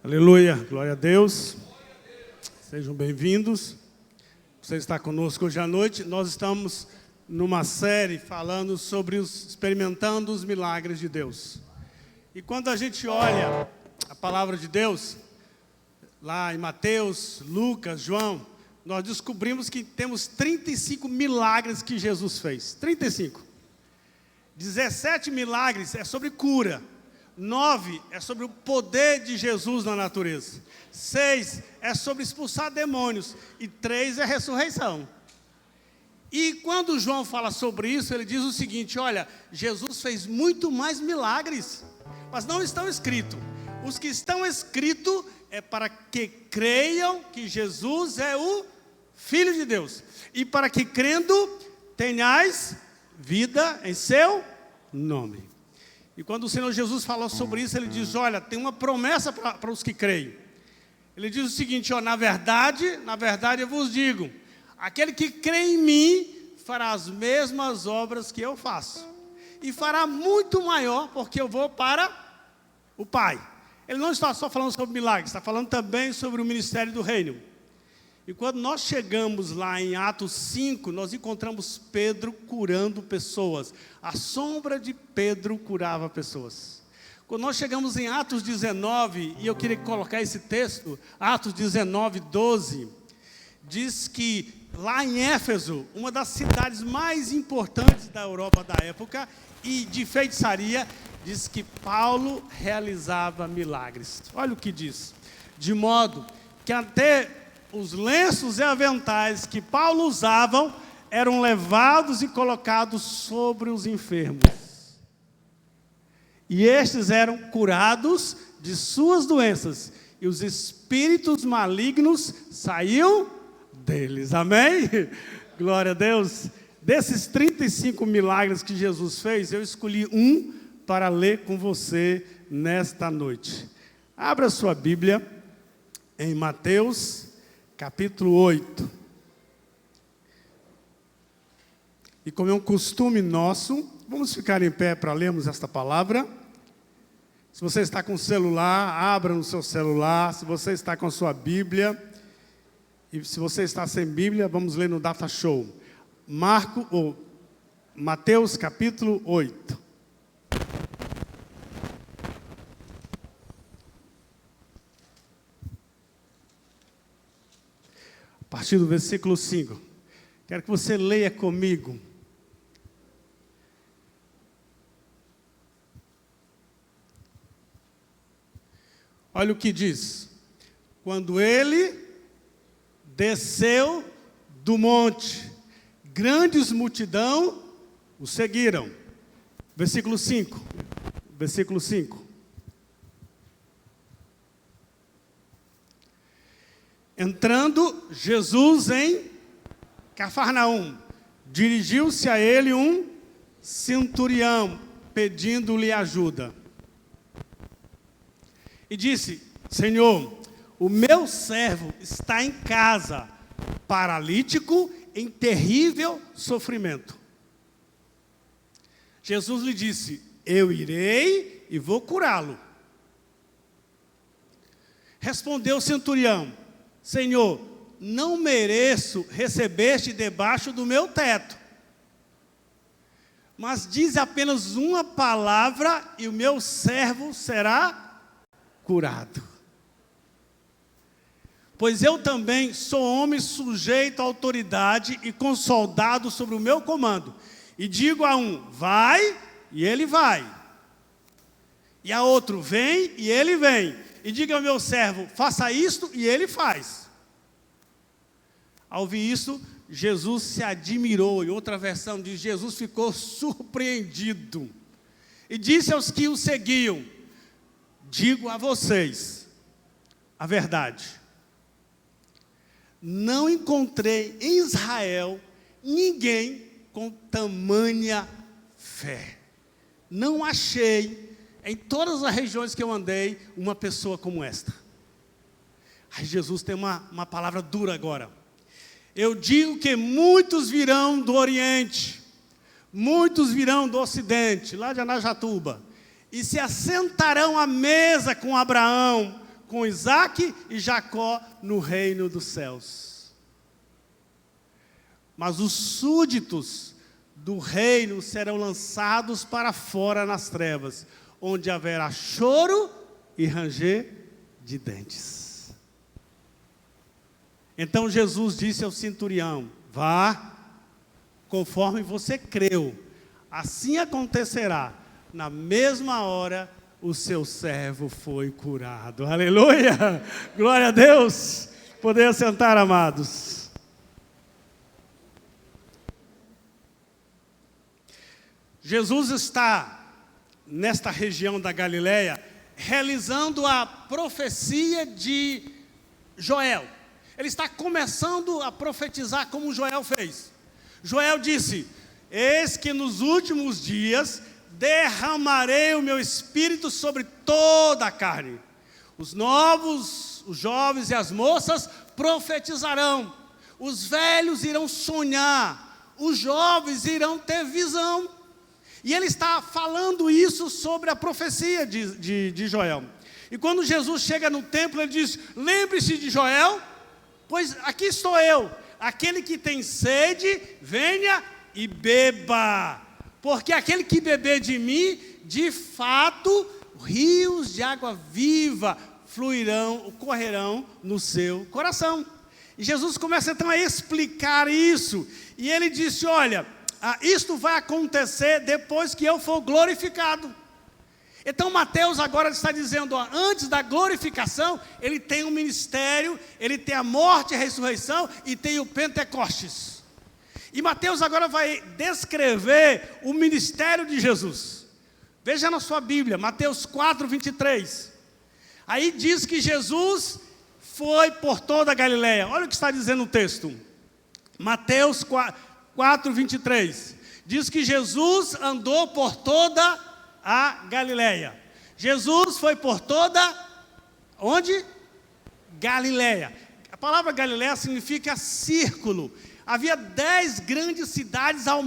Aleluia, glória a Deus. Sejam bem-vindos. Você está conosco hoje à noite. Nós estamos numa série falando sobre experimentando os milagres de Deus. E quando a gente olha a palavra de Deus, lá em Mateus, Lucas, João, nós descobrimos que temos 35 milagres que Jesus fez. 35. 17 milagres é sobre cura. 9 é sobre o poder de Jesus na natureza. 6 é sobre expulsar demônios. E 3 é ressurreição. E quando João fala sobre isso, ele diz o seguinte: olha, Jesus fez muito mais milagres, mas não estão escritos. Os que estão escritos é para que creiam que Jesus é o Filho de Deus. E para que crendo tenhais vida em seu nome. E quando o Senhor Jesus falou sobre isso, ele diz: olha, tem uma promessa para os que creem. Ele diz o seguinte: ó, na verdade eu vos digo, aquele que crê em mim fará as mesmas obras que eu faço, e fará muito maior, porque eu vou para o Pai. Ele não está só falando sobre milagres, está falando também sobre o ministério do reino. E quando nós chegamos lá em Atos 5, nós encontramos Pedro curando pessoas. A sombra de Pedro curava pessoas. Quando nós chegamos em Atos 19, e eu queria colocar esse texto, Atos 19, 12, diz que lá em Éfeso, uma das cidades mais importantes da Europa da época, e de feitiçaria, diz que Paulo realizava milagres. Olha o que diz: de modo que até os lenços e aventais que Paulo usavam eram levados e colocados sobre os enfermos. E estes eram curados de suas doenças, e os espíritos malignos saíam deles. Amém? Glória a Deus. Desses 35 milagres que Jesus fez, eu escolhi um para ler com você nesta noite. Abra sua Bíblia em Mateus capítulo 8. E como é um costume nosso, vamos ficar em pé para lermos esta palavra. Se você está com o celular, abra no seu celular. Se você está com a sua Bíblia, e se você está sem Bíblia, vamos ler no Data Show. Mateus capítulo 8. A partir do versículo 5. Quero que você leia comigo. Olha o que diz: quando ele desceu do monte, grandes multidão o seguiram. Versículo 5. Versículo 5. Entrando Jesus em Cafarnaum, dirigiu-se a ele um centurião, pedindo-lhe ajuda. E disse: Senhor, o meu servo está em casa, paralítico, em terrível sofrimento. Jesus lhe disse: eu irei e vou curá-lo. Respondeu o centurião: Senhor, não mereço receber-te debaixo do meu teto, mas diz apenas uma palavra e o meu servo será curado. Pois eu também sou homem sujeito à autoridade e com soldados sobre o meu comando. E digo a um: vai, e ele vai. E a outro: vem, e ele vem. E diga ao meu servo: faça isto, e ele faz. Ao ouvir isso, Jesus se admirou. Em outra versão diz: Jesus ficou surpreendido. E disse aos que o seguiam: digo a vocês a verdade. Não encontrei em Israel ninguém com tamanha fé. Não achei em todas as regiões que eu andei uma pessoa como esta. Aí Jesus tem uma palavra dura agora. Eu digo que muitos virão do Oriente, muitos virão do Ocidente, lá de Anajatuba, e se assentarão à mesa com Abraão, com Isaque e Jacó no reino dos céus. Mas os súditos do reino serão lançados para fora nas trevas, onde haverá choro e ranger de dentes. Então Jesus disse ao centurião: vá, conforme você creu, assim acontecerá. Na mesma hora, o seu servo foi curado. Aleluia! Glória a Deus! Poder assentar, amados. Jesus está nesta região da Galileia, realizando a profecia de Joel. Ele está começando a profetizar como Joel fez. Joel disse: eis que nos últimos dias derramarei o meu espírito sobre toda a carne. Os novos, os jovens e as moças profetizarão. Os velhos irão sonhar. Os jovens irão ter visão. E ele está falando isso sobre a profecia de Joel. E quando Jesus chega no templo, ele diz: lembre-se de Joel, pois aqui estou eu. Aquele que tem sede, venha e beba. Porque aquele que beber de mim, de fato, rios de água viva correrão no seu coração. E Jesus começa então a explicar isso. E ele disse: olha, isto vai acontecer depois que eu for glorificado. Então Mateus agora está dizendo, antes da glorificação, ele tem um ministério, ele tem a morte e a ressurreição e tem o Pentecostes. E Mateus agora vai descrever o ministério de Jesus. Veja na sua Bíblia, Mateus 4, 23. Aí diz que Jesus foi por toda a Galileia. Olha o que está dizendo o texto. Mateus 4, 23. Diz que Jesus andou por toda a Galileia. Jesus foi por toda, onde? Galileia. A palavra Galileia significa círculo. Havia 10 grandes cidades ao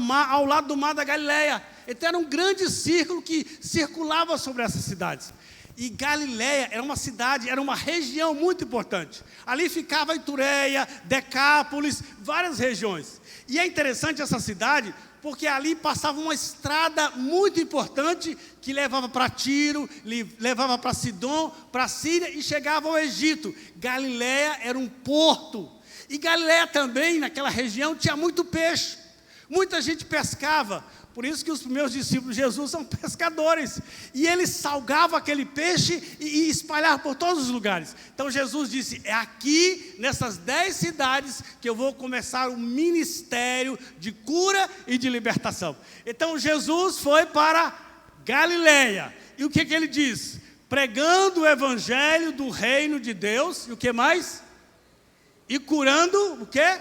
lado do mar da Galileia. Então era um grande círculo que circulava sobre essas cidades. E Galileia era uma cidade, era uma região muito importante. Ali ficava Itureia, Decápolis, várias regiões. E é interessante essa cidade, porque ali passava uma estrada muito importante que levava para Tiro, levava para Sidom, para Síria e chegava ao Egito. Galileia era um porto. E Galileia também, naquela região, tinha muito peixe. Muita gente pescava. Por isso que os primeiros discípulos de Jesus são pescadores. E eles salgavam aquele peixe e espalhavam por todos os lugares. Então Jesus disse: é aqui, nessas 10 cidades, que eu vou começar o ministério de cura e de libertação. Então Jesus foi para Galileia. E o que ele diz? Pregando o evangelho do reino de Deus. E o que mais? E curando o quê?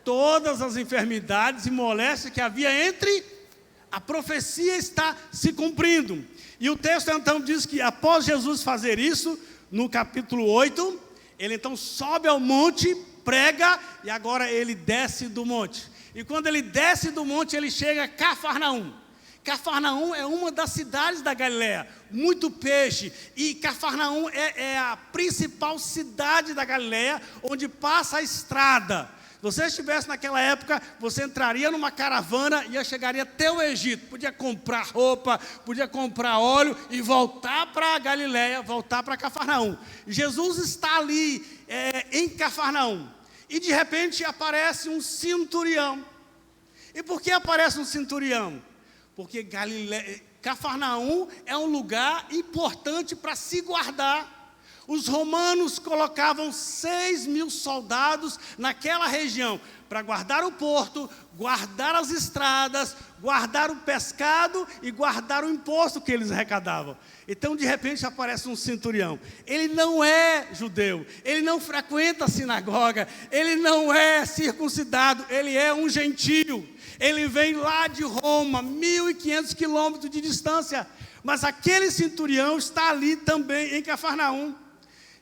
Todas as enfermidades e moléstias que havia entre. A profecia está se cumprindo. E o texto então diz que após Jesus fazer isso, no capítulo 8, ele então sobe ao monte, prega, e agora ele desce do monte. E quando ele desce do monte, ele chega a Cafarnaum. Cafarnaum é uma das cidades da Galileia, muito peixe, e Cafarnaum é a principal cidade da Galileia, onde passa a estrada. Se você estivesse naquela época, você entraria numa caravana e chegaria até o Egito, podia comprar roupa, podia comprar óleo e voltar para a Galileia, voltar para Cafarnaum. Jesus está ali em Cafarnaum, e de repente aparece um centurião. E por que aparece um centurião? Porque Cafarnaum é um lugar importante para se guardar. Os romanos colocavam 6.000 soldados naquela região para guardar o porto, guardar as estradas, guardar o pescado e guardar o imposto que eles arrecadavam. Então, de repente, aparece um centurião. Ele não é judeu, ele não frequenta a sinagoga, ele não é circuncidado, ele é um gentio. Ele vem lá de Roma, 1.500 quilômetros de distância. Mas aquele centurião está ali também em Cafarnaum.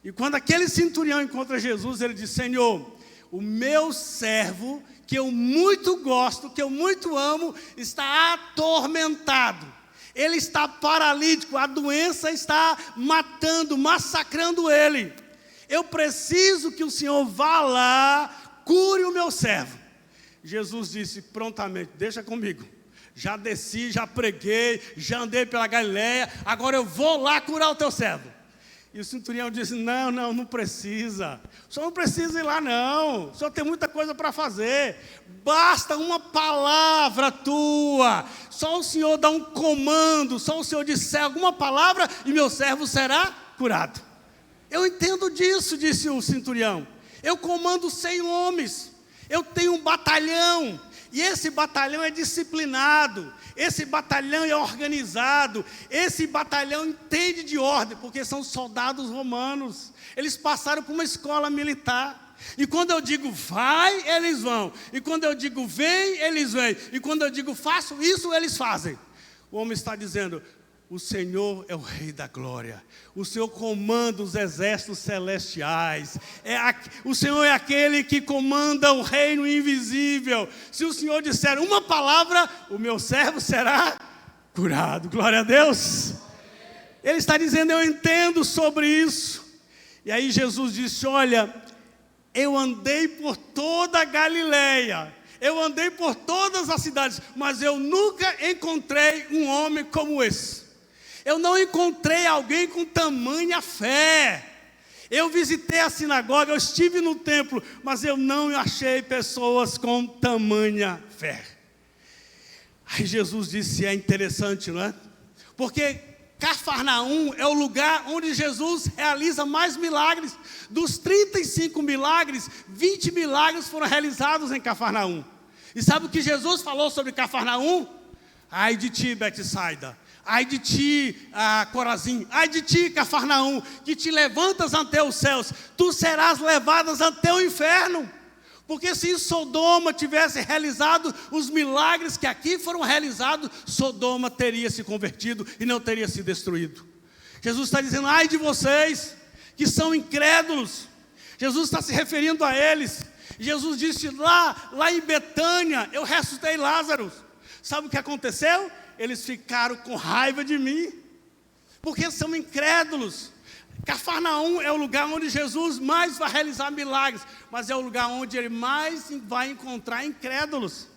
E quando aquele centurião encontra Jesus, ele diz: Senhor, o meu servo, que eu muito gosto, que eu muito amo, está atormentado. Ele está paralítico, a doença está matando, massacrando ele. Eu preciso que o Senhor vá lá, cure o meu servo. Jesus disse prontamente: deixa comigo. Já desci, já preguei, já andei pela Galileia, agora eu vou lá curar o teu servo. E o centurião disse: não precisa. O senhor não precisa ir lá não. O senhor tem muita coisa para fazer. Basta uma palavra tua. Só o senhor dá um comando, só o senhor disser alguma palavra e meu servo será curado. Eu entendo disso, disse o centurião. Eu comando 100 homens. Eu tenho um batalhão. E esse batalhão é disciplinado, esse batalhão é organizado, esse batalhão entende de ordem, porque são soldados romanos. Eles passaram por uma escola militar. E quando eu digo vai, eles vão. E quando eu digo vem, eles vêm. E quando eu digo faço isso, eles fazem. O homem está dizendo: o Senhor é o Rei da Glória. O Senhor comanda os exércitos celestiais. O Senhor é aquele que comanda o reino invisível. Se o Senhor disser uma palavra, o meu servo será curado. Glória a Deus. Ele está dizendo: eu entendo sobre isso. E aí Jesus disse: olha, eu andei por toda a Galileia. Eu andei por todas as cidades, mas eu nunca encontrei um homem como esse. Eu não encontrei alguém com tamanha fé. Eu visitei a sinagoga, eu estive no templo, mas eu não achei pessoas com tamanha fé. Aí Jesus disse: é interessante, não é? Porque Cafarnaum é o lugar onde Jesus realiza mais milagres. Dos 35 milagres, 20 milagres foram realizados em Cafarnaum. E sabe o que Jesus falou sobre Cafarnaum? Ai de ti, Betsaida. Ai de ti, Corazim, ai de ti, Cafarnaum, que te levantas ante os céus, tu serás levadas ante o inferno. Porque se Sodoma tivesse realizado os milagres que aqui foram realizados, Sodoma teria se convertido e não teria se destruído. Jesus está dizendo: ai de vocês que são incrédulos. Jesus está se referindo a eles. Jesus disse: lá em Betânia, eu ressuscitei Lázaro. Sabe o que aconteceu? Eles ficaram com raiva de mim, porque são incrédulos. Cafarnaum é o lugar onde Jesus mais vai realizar milagres, mas é o lugar onde ele mais vai encontrar incrédulos.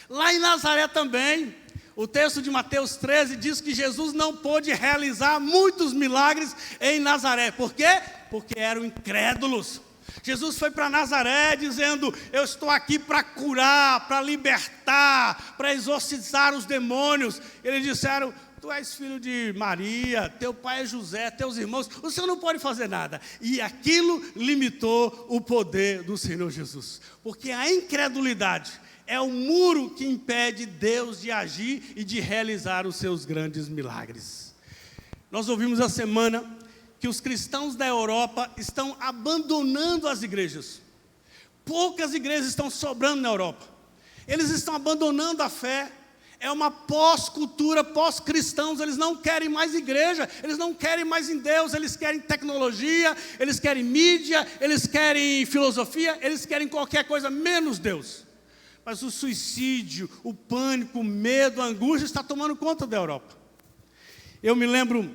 Lá em Nazaré também, o texto de Mateus 13 diz que Jesus não pôde realizar muitos milagres em Nazaré. Por quê? Porque eram incrédulos. Jesus foi para Nazaré dizendo: eu estou aqui para curar, para libertar, para exorcizar os demônios. Eles disseram: tu és filho de Maria, teu pai é José, teus irmãos, o Senhor não pode fazer nada. E aquilo limitou o poder do Senhor Jesus. Porque a incredulidade é o muro que impede Deus de agir e de realizar os seus grandes milagres. Nós ouvimos a semana que os cristãos da Europa estão abandonando as igrejas. Poucas igrejas estão sobrando na Europa. Eles estão abandonando a fé. É uma pós-cultura, pós-cristãos. Eles não querem mais igreja, eles não querem mais em Deus. Eles querem tecnologia, eles querem mídia, eles querem filosofia, eles querem qualquer coisa menos Deus. Mas o suicídio, o pânico, o medo, a angústia está tomando conta da Europa. Eu me lembro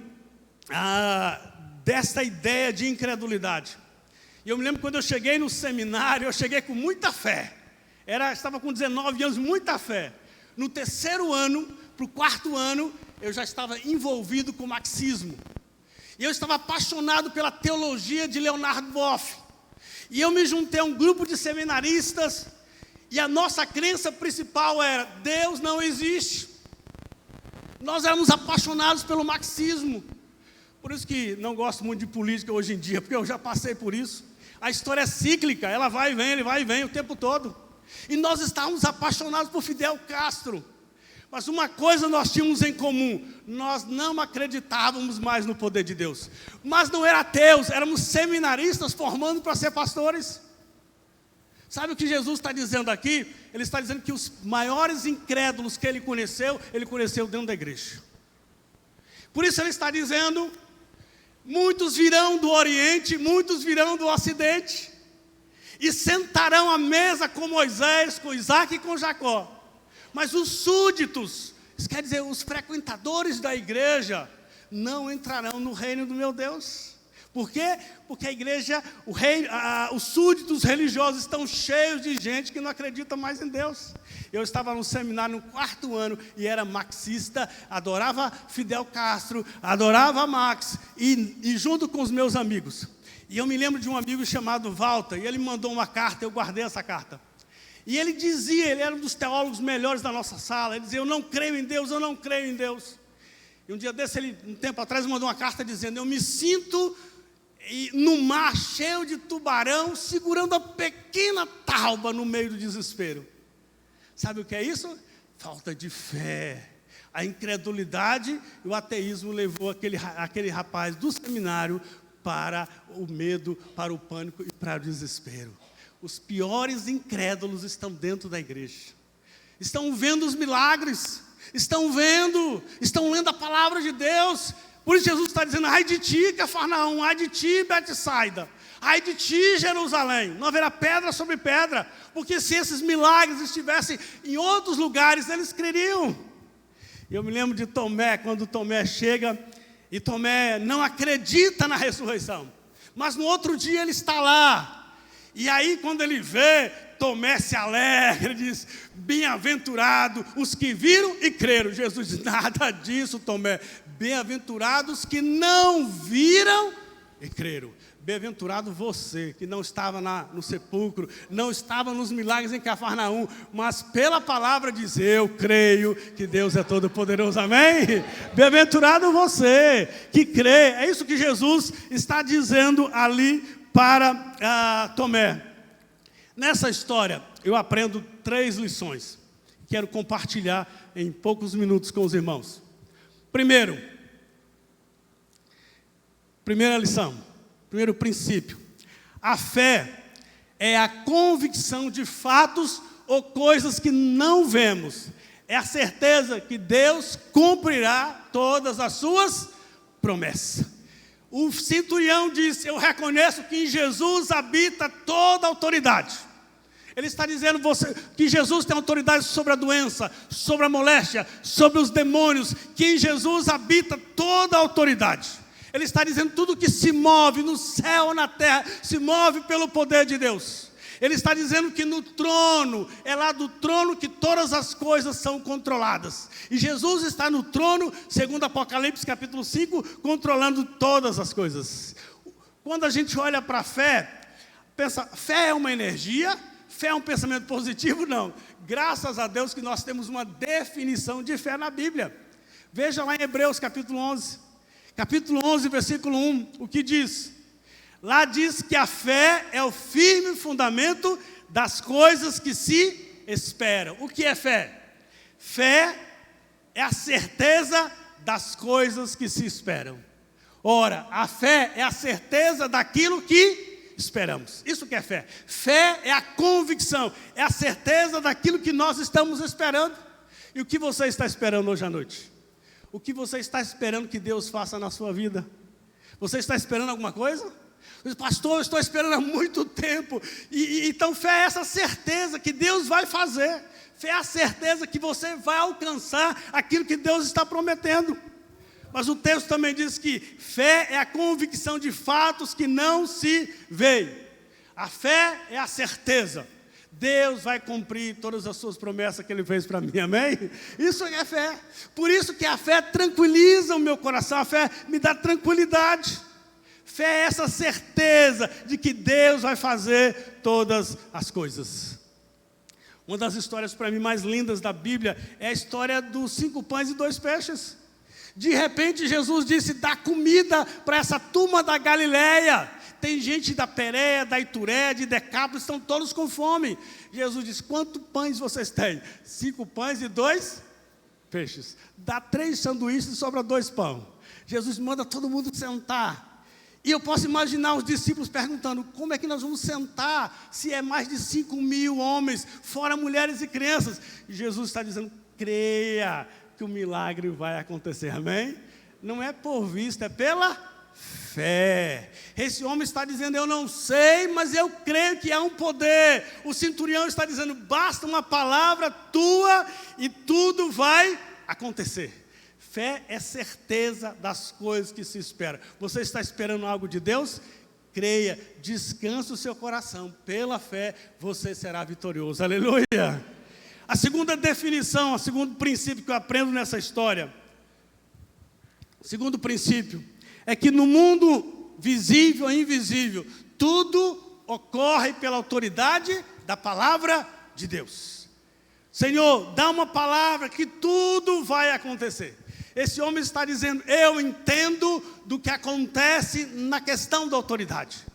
dessa ideia de incredulidade. E eu me lembro quando eu cheguei no seminário, eu cheguei com muita fé. Estava com 19 anos, muita fé. No terceiro ano, para o quarto ano, eu já estava envolvido com o marxismo. E eu estava apaixonado pela teologia de Leonardo Boff. E eu me juntei a um grupo de seminaristas, e a nossa crença principal era: Deus não existe. Nós éramos apaixonados pelo marxismo. Por isso que não gosto muito de política hoje em dia, porque eu já passei por isso. A história é cíclica, ela vai e vem, ele vai e vem o tempo todo. E nós estávamos apaixonados por Fidel Castro. Mas uma coisa nós tínhamos em comum: nós não acreditávamos mais no poder de Deus. Mas não era ateus, éramos seminaristas formando para ser pastores. Sabe o que Jesus está dizendo aqui? Ele está dizendo que os maiores incrédulos que ele conheceu dentro da igreja. Por isso ele está dizendo: muitos virão do Oriente, muitos virão do Ocidente, e sentarão à mesa com Moisés, com Isaac e com Jacó. Mas os súditos Isso quer dizer, os frequentadores da igreja não entrarão no reino do meu Deus. Por quê? Porque a igreja, os súditos religiosos estão cheios de gente que não acredita mais em Deus. Eu estava no seminário no 4º ano e era marxista, adorava Fidel Castro, adorava Marx, e junto com os meus amigos. E eu me lembro de um amigo chamado Walter, e ele me mandou uma carta, eu guardei essa carta. E ele dizia, ele era um dos teólogos melhores da nossa sala, ele dizia, eu não creio em Deus, eu não creio em Deus. E um dia desse, um tempo atrás, ele mandou uma carta dizendo, eu me sinto no mar cheio de tubarão, segurando a pequena tauba no meio do desespero. Sabe o que é isso? Falta de fé. A incredulidade e o ateísmo levou aquele rapaz do seminário para o medo, para o pânico e para o desespero. Os piores incrédulos estão dentro da igreja. Estão vendo os milagres, estão lendo a palavra de Deus. Por isso Jesus está dizendo, ai de ti, Cafarnaum, ai de ti, Betsaida, ai de ti, Jerusalém, não haverá pedra sobre pedra, porque se esses milagres estivessem em outros lugares, eles creriam. Eu me lembro de Tomé, quando Tomé chega, e Tomé não acredita na ressurreição, mas no outro dia ele está lá, e aí quando ele vê, Tomé se alegra, diz, bem-aventurado os que viram e creram. Jesus diz, nada disso, Tomé, bem-aventurados que não viram e creram. Bem-aventurado você, que não estava no sepulcro, não estava nos milagres em Cafarnaum, mas pela palavra diz, eu creio que Deus é todo poderoso, amém? Bem-aventurado você, que crê. É isso que Jesus está dizendo ali para Tomé. Nessa história, eu aprendo 3 lições. Quero compartilhar em poucos minutos com os irmãos. Primeira lição, primeiro princípio. A fé é a convicção de fatos ou coisas que não vemos. É a certeza que Deus cumprirá todas as suas promessas. O centurião disse, eu reconheço que em Jesus habita toda a autoridade. Ele está dizendo que Jesus tem autoridade sobre a doença, sobre a moléstia, sobre os demônios, que em Jesus habita toda a autoridade. Ele está dizendo tudo que se move no céu, na terra, se move pelo poder de Deus. Ele está dizendo que no trono, é lá do trono que todas as coisas são controladas. E Jesus está no trono, segundo Apocalipse capítulo 5, controlando todas as coisas. Quando a gente olha para a fé, pensa, fé é uma energia? Fé é um pensamento positivo? Não. Graças a Deus que nós temos uma definição de fé na Bíblia. Veja lá em Hebreus capítulo 11. Capítulo 11, versículo 1, o que diz? Lá diz que a fé é o firme fundamento das coisas que se esperam. O que é fé? Fé é a certeza das coisas que se esperam. Ora, a fé é a certeza daquilo que esperamos. Isso que é fé. Fé é a convicção, é a certeza daquilo que nós estamos esperando. E o que você está esperando hoje à noite? O que você está esperando que Deus faça na sua vida? Você está esperando alguma coisa? Pastor, eu estou esperando há muito tempo. Então fé é essa certeza que Deus vai fazer. Fé é a certeza que você vai alcançar aquilo que Deus está prometendo. Mas o texto também diz que fé é a convicção de fatos que não se veem. A fé é a certeza. Deus vai cumprir todas as suas promessas que Ele fez para mim, amém? Isso é fé. Por isso que a fé tranquiliza o meu coração, a fé me dá tranquilidade. Fé é essa certeza de que Deus vai fazer todas as coisas. Uma das histórias para mim mais lindas da Bíblia é a história dos 5 pães e 2 peixes. De repente Jesus disse, dá comida para essa turma da Galileia. Tem gente da Pérea, da Ituré, de Decápolis, estão todos com fome. Jesus disse, quantos pães vocês têm? 5 pães e 2 peixes. Dá 3 sanduíches e sobra 2 pães. Jesus manda todo mundo sentar. E eu posso imaginar os discípulos perguntando, como é que nós vamos sentar se é mais de 5.000 homens, fora mulheres e crianças? E Jesus está dizendo, creia que o milagre vai acontecer, amém? Não é por vista, é pela fé. Esse homem está dizendo, eu não sei, mas eu creio que há um poder. O centurião está dizendo, basta uma palavra tua e tudo vai acontecer. Fé é certeza das coisas que se espera. Você está esperando algo de Deus? Creia, descanse o seu coração. Pela fé, você será vitorioso. Aleluia! A segunda definição, o segundo princípio que eu aprendo nessa história, o segundo princípio, é que no mundo visível e invisível, tudo ocorre pela autoridade da palavra de Deus. Senhor, dá uma palavra que tudo vai acontecer. Esse homem está dizendo, eu entendo do que acontece na questão da autoridade.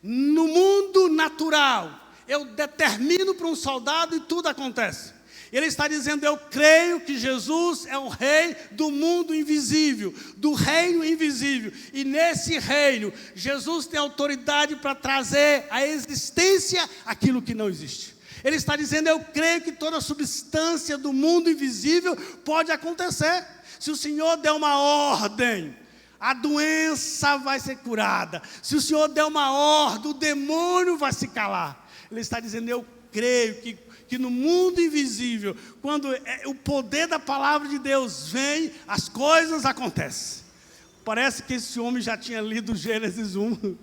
No mundo natural, eu determino para um soldado e tudo acontece. Ele está dizendo, eu creio que Jesus é o rei do mundo invisível, do reino invisível. E nesse reino, Jesus tem autoridade para trazer à existência aquilo que não existe. Ele está dizendo, eu creio que toda substância do mundo invisível pode acontecer. Se o Senhor der uma ordem, a doença vai ser curada. Se o Senhor der uma ordem, o demônio vai se calar. Ele está dizendo, eu creio que no mundo invisível, quando o poder da palavra de Deus vem, as coisas acontecem. Parece que esse homem já tinha lido Gênesis 1.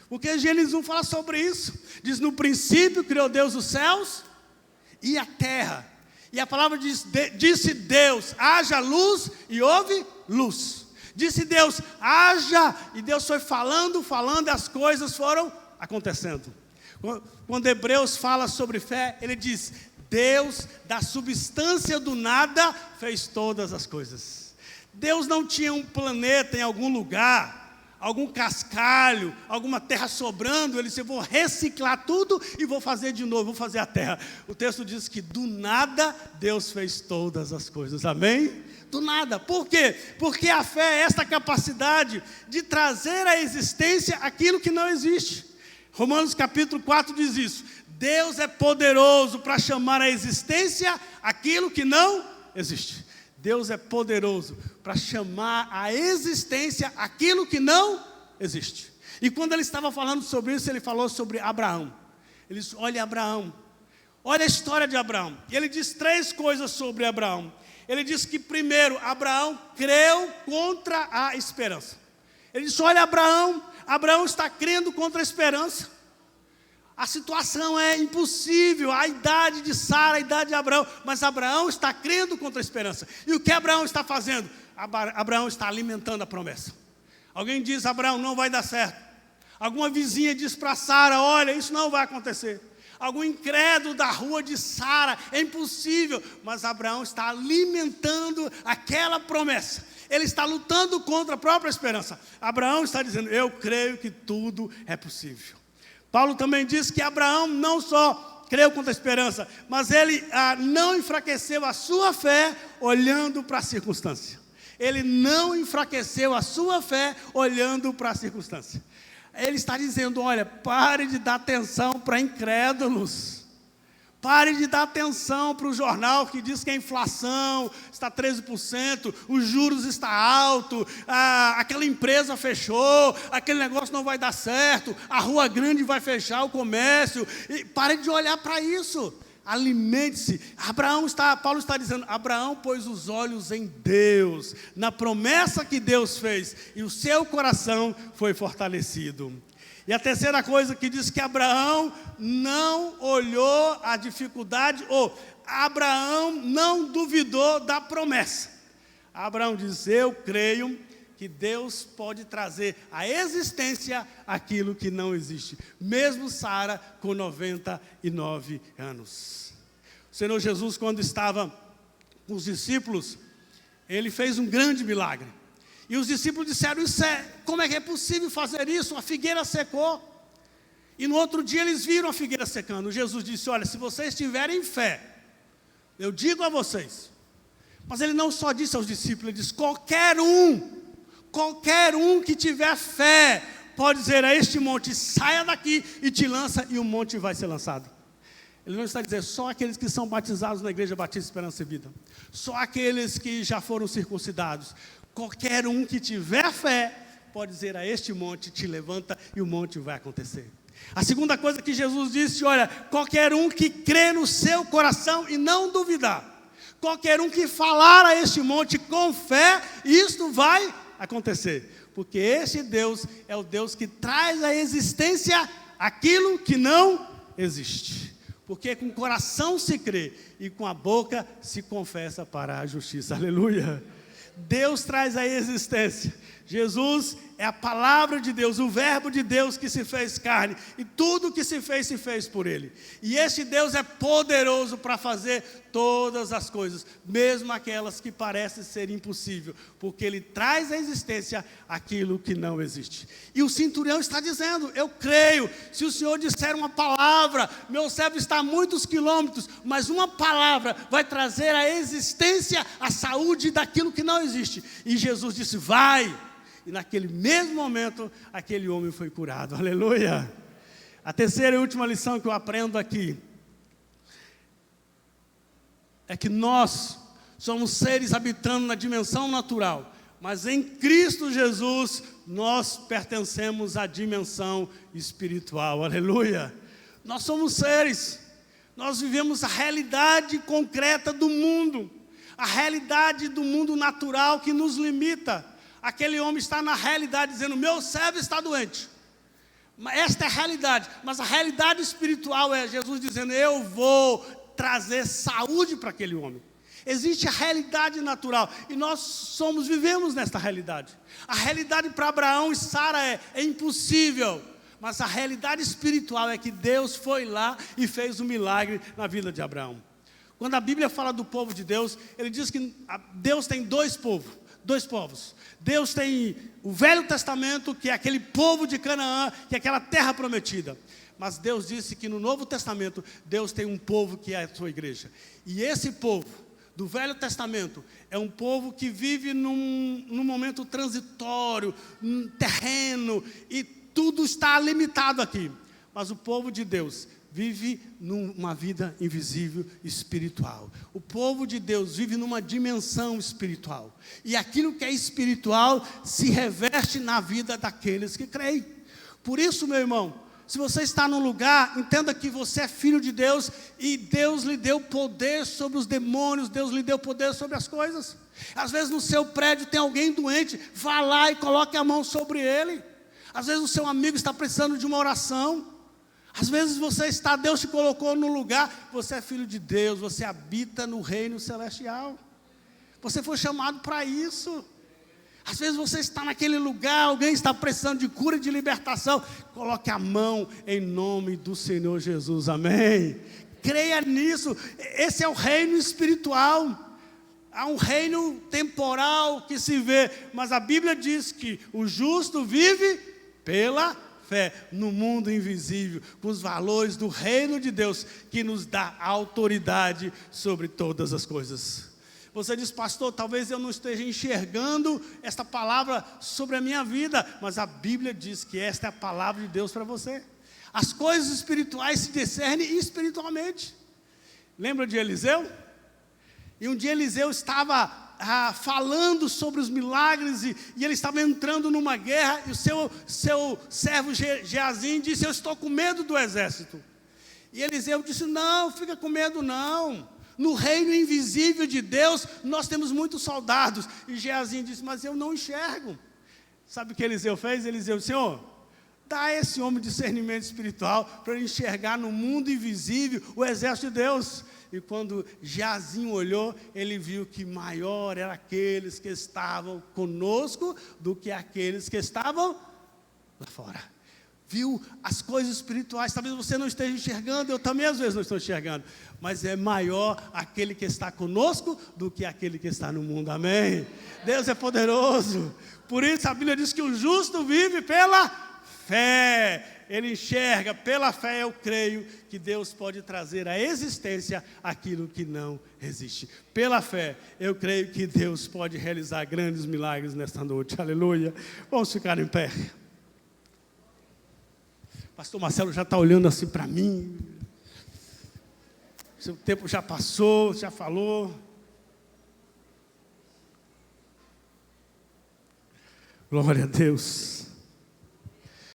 Porque Gênesis 1 fala sobre isso. Diz, no princípio criou Deus os céus e a terra. E a palavra diz, disse Deus, haja luz e houve luz. Disse Deus, haja, e Deus foi falando, e as coisas foram acontecendo. Quando Hebreus fala sobre fé, ele diz, Deus da substância do nada fez todas as coisas. Deus não tinha um planeta em algum lugar, algum cascalho, alguma terra sobrando, ele disse, eu vou reciclar tudo e vou fazer de novo, vou fazer a terra. O texto diz que do nada Deus fez todas as coisas, amém? Do nada, por quê? Porque a fé é esta capacidade de trazer à existência aquilo que não existe. Romanos capítulo 4 diz isso, Deus é poderoso para chamar à existência aquilo que não existe. Deus é poderoso para chamar à existência aquilo que não existe. E quando ele estava falando sobre isso, ele falou sobre Abraão. Ele disse, olha Abraão, olha a história de Abraão. E ele diz 3 coisas sobre Abraão. Ele diz que primeiro, Abraão creu contra a esperança. Ele disse, olha Abraão está crendo contra a esperança. A situação é impossível, a idade de Sara, a idade de Abraão, mas Abraão está crendo contra a esperança. E o que Abraão está fazendo? Abraão está alimentando a promessa. Alguém diz, Abraão, não vai dar certo. Alguma vizinha diz para Sara, olha, isso não vai acontecer. Algum incrédulo da rua de Sara, é impossível. Mas Abraão está alimentando aquela promessa. Ele está lutando contra a própria esperança. Abraão está dizendo, eu creio que tudo é possível. Paulo também diz que Abraão não só creu contra a esperança, mas ele não enfraqueceu a sua fé olhando para a circunstância. Ele não enfraqueceu a sua fé olhando para a circunstância. Ele está dizendo, olha, pare de dar atenção para incrédulos. Pare de dar atenção para o jornal que diz que a inflação está 13%, os juros estão altos, aquela empresa fechou, aquele negócio não vai dar certo, a rua grande vai fechar o comércio. E pare de olhar para isso. Alimente-se. Paulo está dizendo, Abraão pôs os olhos em Deus, na promessa que Deus fez, e o seu coração foi fortalecido. E a terceira coisa que diz que Abraão não olhou a dificuldade, ou Abraão não duvidou da promessa. Abraão diz, eu creio que Deus pode trazer à existência aquilo que não existe. Mesmo Sara com 99 anos. O Senhor Jesus, quando estava com os discípulos, ele fez um grande milagre. E os discípulos disseram, como é que é possível fazer isso? A figueira secou. E no outro dia eles viram a figueira secando. Jesus disse, olha, se vocês tiverem fé, eu digo a vocês. Mas ele não só disse aos discípulos, ele disse, qualquer um que tiver fé, pode dizer a este monte, saia daqui e te lança, e o monte vai ser lançado. Ele não está dizendo, só aqueles que são batizados na Igreja Batista Esperança e Vida. Só aqueles que já foram circuncidados. Qualquer um que tiver fé, pode dizer a este monte, te levanta e o monte vai acontecer. A segunda coisa que Jesus disse, olha, qualquer um que crê no seu coração e não duvidar. Qualquer um que falar a este monte com fé, isto vai acontecer. Porque este Deus é o Deus que traz à existência aquilo que não existe. Porque com o coração se crê e com a boca se confessa para a justiça. Aleluia! Deus traz à existência. Jesus é a palavra de Deus, o verbo de Deus que se fez carne. E tudo que se fez por Ele. E este Deus é poderoso para fazer todas as coisas, mesmo aquelas que parecem ser impossíveis, porque Ele traz à existência aquilo que não existe. E o centurião está dizendo: eu creio, se o Senhor disser uma palavra, meu servo está a muitos quilômetros, mas uma palavra vai trazer à existência a saúde daquilo que não existe. E Jesus disse: vai. E naquele mesmo momento, aquele homem foi curado. Aleluia! A terceira e última lição que eu aprendo aqui é que nós somos seres habitando na dimensão natural, mas em Cristo Jesus nós pertencemos à dimensão espiritual. Aleluia! Nós somos seres, nós vivemos a realidade concreta do mundo, a realidade do mundo natural que nos limita. Aquele homem está na realidade dizendo: meu servo está doente. Esta é a realidade, mas a realidade espiritual é Jesus dizendo: eu vou trazer saúde para aquele homem. Existe a realidade natural e nós vivemos nesta realidade. A realidade para Abraão e Sara é impossível, mas a realidade espiritual é que Deus foi lá e fez um milagre na vida de Abraão. Quando a Bíblia fala do povo de Deus, ele diz que Deus tem dois povos. Deus tem o Velho Testamento, que é aquele povo de Canaã, que é aquela terra prometida. Mas Deus disse que no Novo Testamento, Deus tem um povo que é a sua igreja. E esse povo do Velho Testamento é um povo que vive num momento transitório, terreno, e tudo está limitado aqui. Mas o povo de Deus vive numa vida invisível espiritual. O povo de Deus vive numa dimensão espiritual. E aquilo que é espiritual se reveste na vida daqueles que creem. Por isso, meu irmão, se você está num lugar, entenda que você é filho de Deus e Deus lhe deu poder sobre os demônios, Deus lhe deu poder sobre as coisas. Às vezes no seu prédio tem alguém doente, vá lá e coloque a mão sobre ele. Às vezes o seu amigo está precisando de uma oração. Às vezes Deus te colocou no lugar, você é filho de Deus, você habita no reino celestial. Você foi chamado para isso. Às vezes você está naquele lugar, alguém está precisando de cura e de libertação. Coloque a mão em nome do Senhor Jesus, amém? Creia nisso, esse é o reino espiritual. Há um reino temporal que se vê, mas a Bíblia diz que o justo vive pela fé no mundo invisível, com os valores do reino de Deus, que nos dá autoridade sobre todas as coisas. Você diz: pastor, talvez eu não esteja enxergando esta palavra sobre a minha vida, mas a Bíblia diz que esta é a palavra de Deus para você. As coisas espirituais se discernem espiritualmente. Lembra de Eliseu? E um dia Eliseu estava falando sobre os milagres, e ele estava entrando numa guerra, e o seu servo Geazim disse: eu estou com medo do exército. E Eliseu disse: não, fica com medo não, no reino invisível de Deus, nós temos muitos soldados. E Geazim disse: mas eu não enxergo. Sabe o que Eliseu fez? Eliseu disse: Senhor, dá a esse homem discernimento espiritual, para ele enxergar no mundo invisível o exército de Deus. E quando Geazim olhou, ele viu que maior eram aqueles que estavam conosco do que aqueles que estavam lá fora. Viu as coisas espirituais, talvez você não esteja enxergando, eu também às vezes não estou enxergando, mas é maior aquele que está conosco do que aquele que está no mundo, amém? Deus é poderoso, por isso a Bíblia diz que o justo vive pela fé. Ele enxerga, pela fé eu creio que Deus pode trazer à existência aquilo que não existe. Pela fé eu creio que Deus pode realizar grandes milagres nesta noite, aleluia. Vamos ficar em pé. Pastor Marcelo já está olhando assim para mim. Seu tempo já passou, já falou. Glória a Deus.